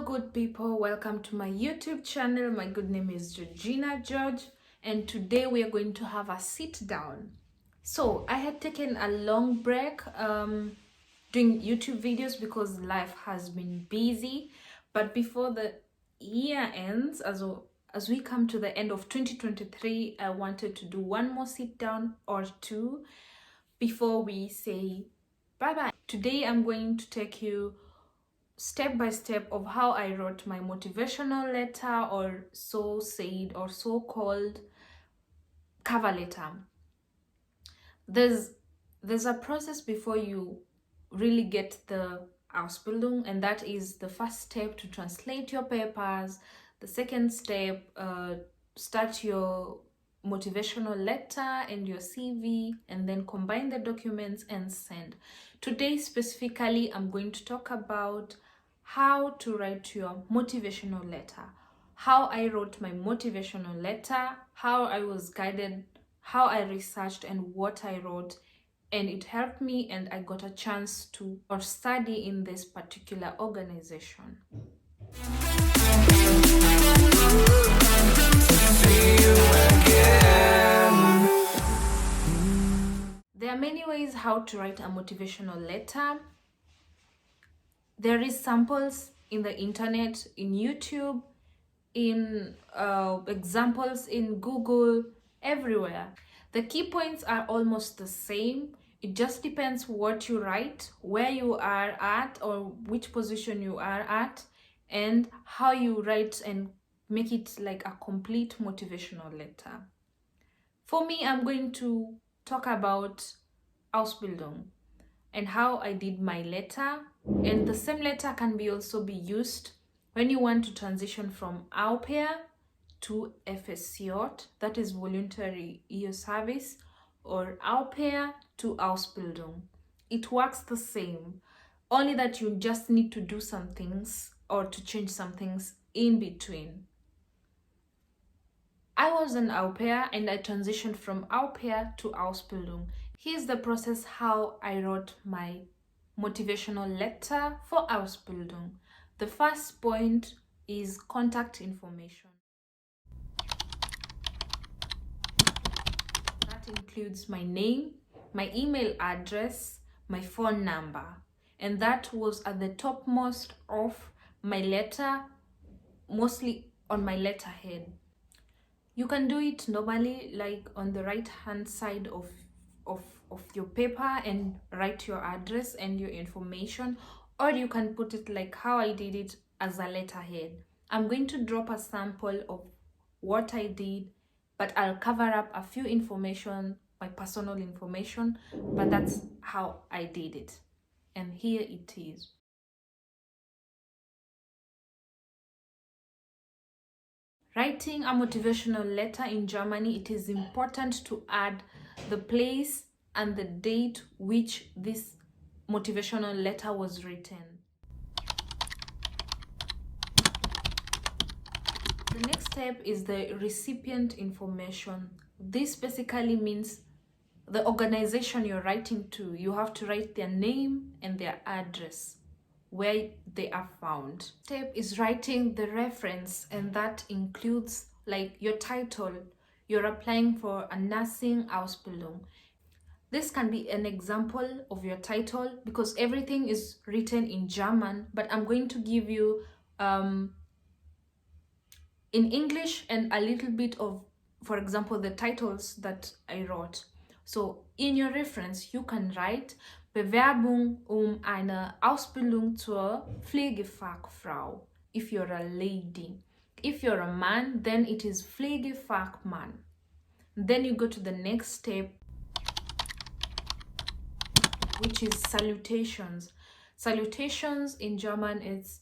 good people, welcome to my YouTube channel. My good name is Georgina George, and today we are going to have a sit down. So I had taken a long break doing YouTube videos because life has been busy, but before the year ends, as we come to the end of 2023, I wanted to do one more sit down or two before we say bye bye. Today I'm going to take you step by step of how I wrote my motivational letter, or so said or so called cover letter. There's a process before you really get the Ausbildung, and that is the first step to translate your papers. The second step, start your motivational letter and your CV, and then combine the documents and send. Today specifically, I'm going to talk about how to write your motivational letter, how I wrote my motivational letter, how I was guided, how I researched, and what I wrote, and it helped me, and I got a chance to study in this particular organization. There are many ways how to write a motivational letter. There is samples in the internet, in YouTube, in examples in Google, everywhere. The key points are almost the same. It just depends what you write, where you are at, or which position you are at, and how you write and make it like a complete motivational letter. For me, I'm going to talk about Ausbildung and how I did my letter, and the same letter can be also be used when you want to transition from au pair to FSJ, that is voluntary year service, or au pair to Ausbildung. It works the same, only that you just need to do some things or to change some things in between. I was an au pair and I transitioned from au pair to Ausbildung. Here's the process how I wrote my motivational letter for Ausbildung. The first point is contact information. That includes my name, my email address, my phone number, and that was at the topmost of my letter, mostly on my letterhead. You can do it normally, like on the right hand side of your paper, and write your address and your information, or you can put it like how I did it as a letterhead. I'm going to drop a sample of what I did, but I'll cover up a few information, my personal information, but that's how I did it. And here it is. Writing a motivational letter in Germany, it is important to add the place and the date which this motivational letter was written. The next step is the recipient information. This basically means the organization you're writing to. You have to write their name and their address, where they are found. Step is writing the reference, and that includes like your title. You're applying for a nursing Ausbildung. This can be an example of your title because everything is written in German, but I'm going to give you in English and a little bit of, for example, the titles that I wrote. So in your reference, you can write Bewerbung eine Ausbildung zur Pflegefachfrau if you're a lady. If you're a man, then it is Pflegefachmann. Then you go to the next step, which is salutations. Salutations in German is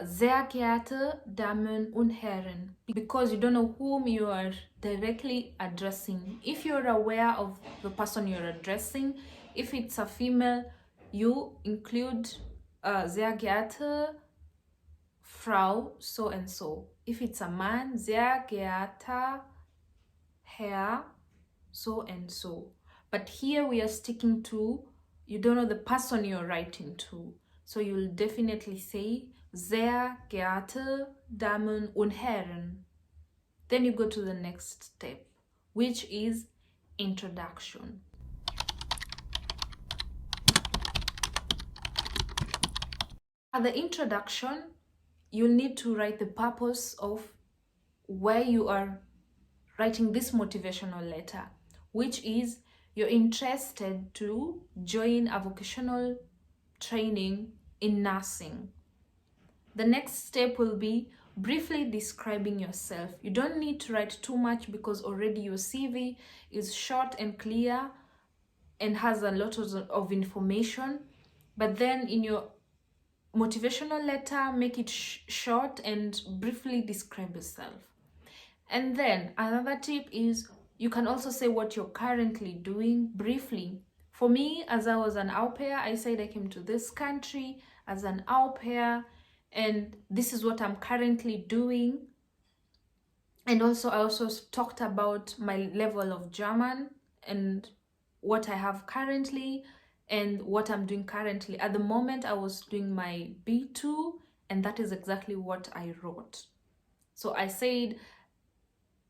sehr geehrte Damen und Herren, because you don't know whom you are directly addressing. If you're aware of the person you're addressing, if it's a female, you include sehr geehrte Frau so and so. If it's a man, sehr geehrter Herr so and so. But here we are sticking to, you don't know the person you're writing to. So you'll definitely say, sehr geehrte Damen und Herren. Then you go to the next step, which is introduction. At the introduction, you'll need to write the purpose of why you are writing this motivational letter, which is you're interested to join a vocational training in nursing. The next step will be briefly describing yourself. You don't need to write too much because already your CV is short and clear and has a lot of information. But then in your motivational letter, make it short and briefly describe yourself. And then another tip is you can also say what you're currently doing briefly. For me, as I was an au pair, I said I came to this country as an au pair, and this is what I'm currently doing. And also I also talked about my level of German and what I have currently and what I'm doing currently. At the moment, I was doing my B2, and that is exactly what I wrote. So I said,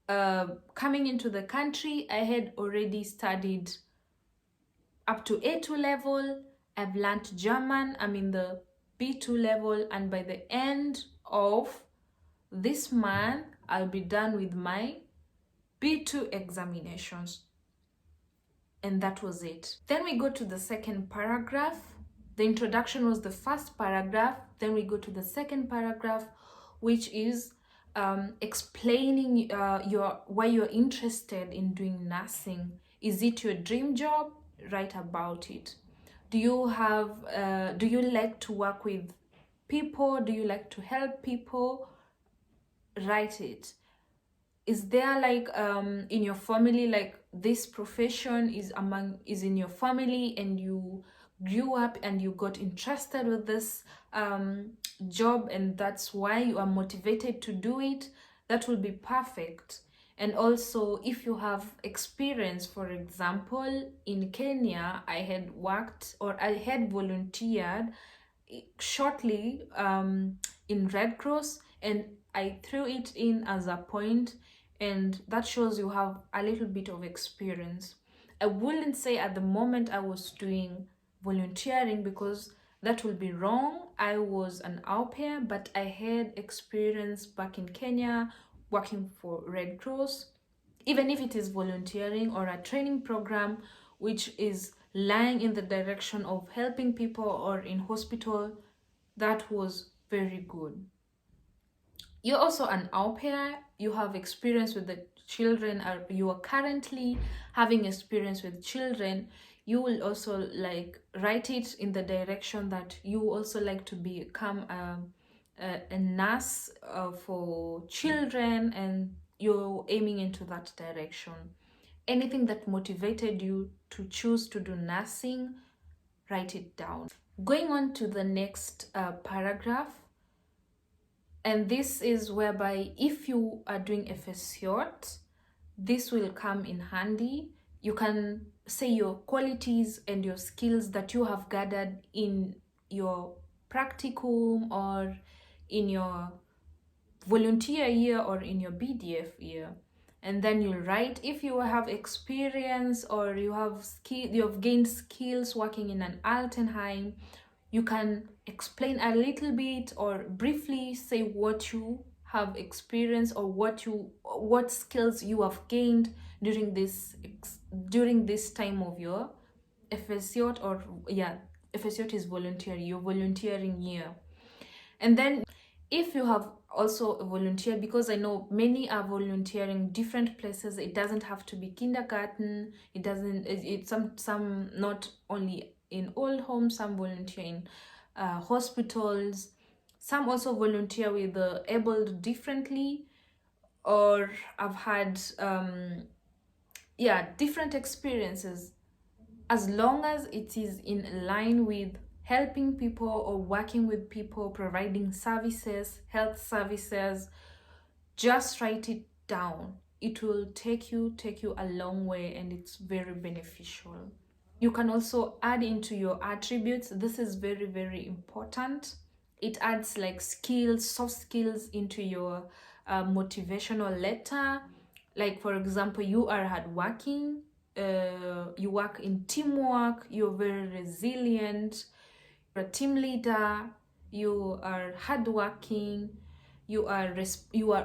coming into the country, I had already studied up to A2 level. I've learned German. I'm in the B2 level, and by the end of this month, I'll be done with my B2 examinations. And that was it. Then we go to the second paragraph. The introduction was the first paragraph. Then we go to the second paragraph, which is explaining why you're interested in doing nursing. Is it your dream job? Write about it. Do you like to work with people? Do you like to help people? Write it. Is there like in your family, like this profession is in your family and you grew up and you got interested with this job and that's why you are motivated to do it? That will be perfect. And also, if you have experience, for example, in Kenya, I had volunteered shortly in Red Cross, and I threw it in as a point, and that shows you have a little bit of experience. I wouldn't say at the moment I was doing volunteering because that will be wrong. I was an au pair, but I had experience back in Kenya working for Red Cross, even if it is volunteering or a training program which is lying in the direction of helping people or in hospital. That was very good. You're also an au pair, you have experience with the children, or you are currently having experience with children. You will also like write it in the direction that you also like to become a nurse for children, and you're aiming into that direction. Anything that motivated you to choose to do nursing, write it down. Going on to the next paragraph, and this is whereby if you are doing a FSJ, this will come in handy. You can say your qualities and your skills that you have gathered in your practicum or in your volunteer year or in your BDF year. And then you'll write if you have experience or you have gained skills working in an Altenheim. You can explain a little bit or briefly say what you have experienced or what skills you have gained during this time of your FSJ, or FSJ is your volunteering year. And then if you have also volunteered, because I know many are volunteering different places, it doesn't have to be kindergarten, it's some not only in old homes, some volunteer in hospitals, some also volunteer with the abled differently, or I've had different experiences. As long as it is in line with helping people or working with people, providing services, health services, just write it down. It will take you a long way, and it's very beneficial. You can also add into your attributes. This is very, very important. It adds like skills, soft skills into your motivational letter. Like, for example, you are hardworking, you work in teamwork, you're very resilient, you're a team leader, you are hardworking, you are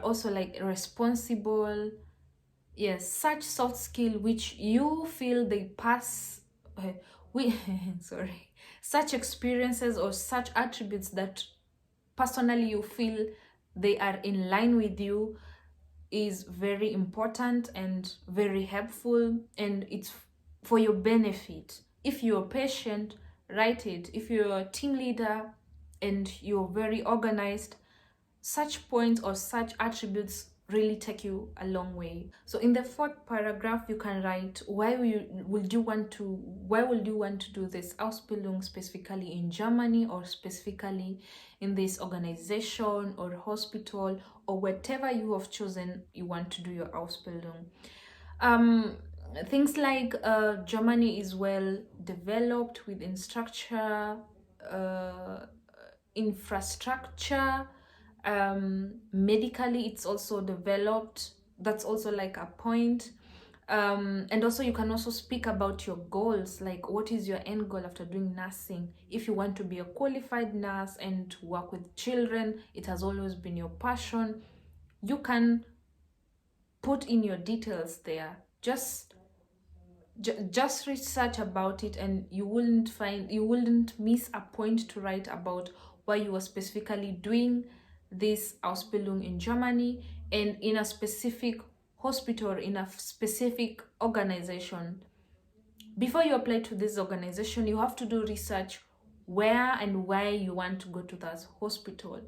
also like responsible. Yes, such soft skill which you feel they pass we sorry, such experiences or such attributes that personally you feel they are in line with you is very important and very helpful, and it's for your benefit. If you're patient, write it. If you're a team leader and you're very organized, such points or such attributes really take you a long way. So in the fourth paragraph, you can write why would you want to do this Ausbildung specifically in Germany, or specifically in this organization or hospital, or whatever you have chosen you want to do your Ausbildung. Things like Germany is well developed with infrastructure, medically it's also developed. That's also like a point. And also you can also speak about your goals, like what is your end goal after doing nursing. If you want to be a qualified nurse and to work with children, it has always been your passion, you can put in your details there. Just research about it, and you wouldn't miss a point to write about why you were specifically doing this Ausbildung in Germany and in a specific hospital or in a specific organization. Before you apply to this organization, you have to do research where and why you want to go to that hospital.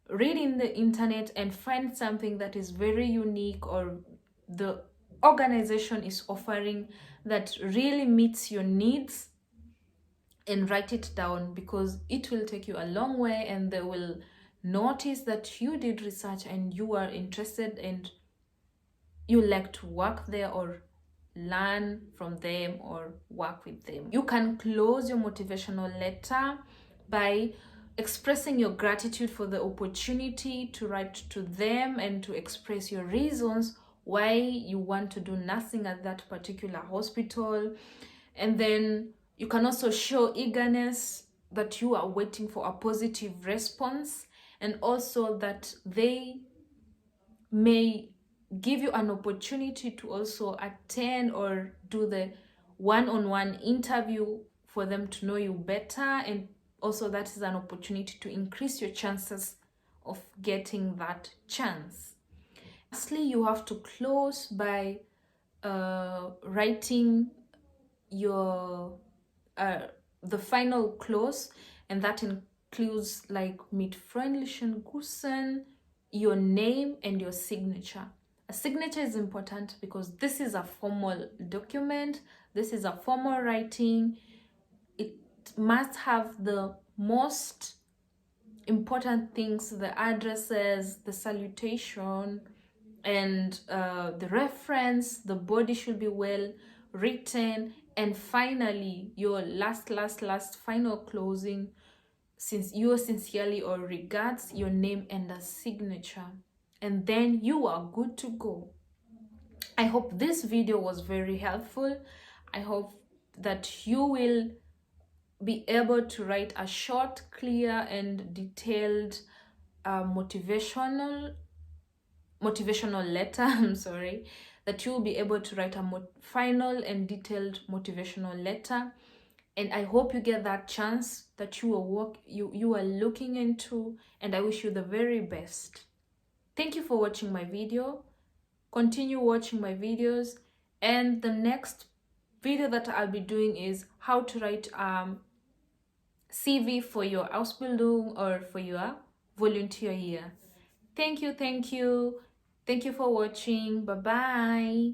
Read in the internet and find something that is very unique or the organization is offering that really meets your needs, and write it down, because it will take you a long way and they will notice that you did research and you are interested and you like to work there or learn from them or work with them. You can close your motivational letter by expressing your gratitude for the opportunity to write to them and to express your reasons why you want to do nursing at that particular hospital. And then you can also show eagerness that you are waiting for a positive response, and also that they may give you an opportunity to also attend or do the one-on-one interview for them to know you better, and also that is an opportunity to increase your chances of getting that chance. Lastly, you have to close by writing your the final clause, and that includes like mit freundlichen Grüßen, your name, and your signature. A signature is important because this is a formal document, this is a formal writing. It must have the most important things, the addresses, the salutation, and the reference. The body should be well written, and finally your last final closing, since you sincerely or regards, your name and a signature, and then you are good to go. I hope this video was very helpful. I hope that you will be able to write a short, clear, and detailed motivational letter. I'm sorry, that you will be able to write a final and detailed motivational letter. And I hope you get that chance that you are looking into, and I wish you the very best. Thank you for watching my video. Continue watching my videos, and the next video that I'll be doing is how to write CV for your Ausbildung or for your volunteer year. Thank you for watching. Bye bye.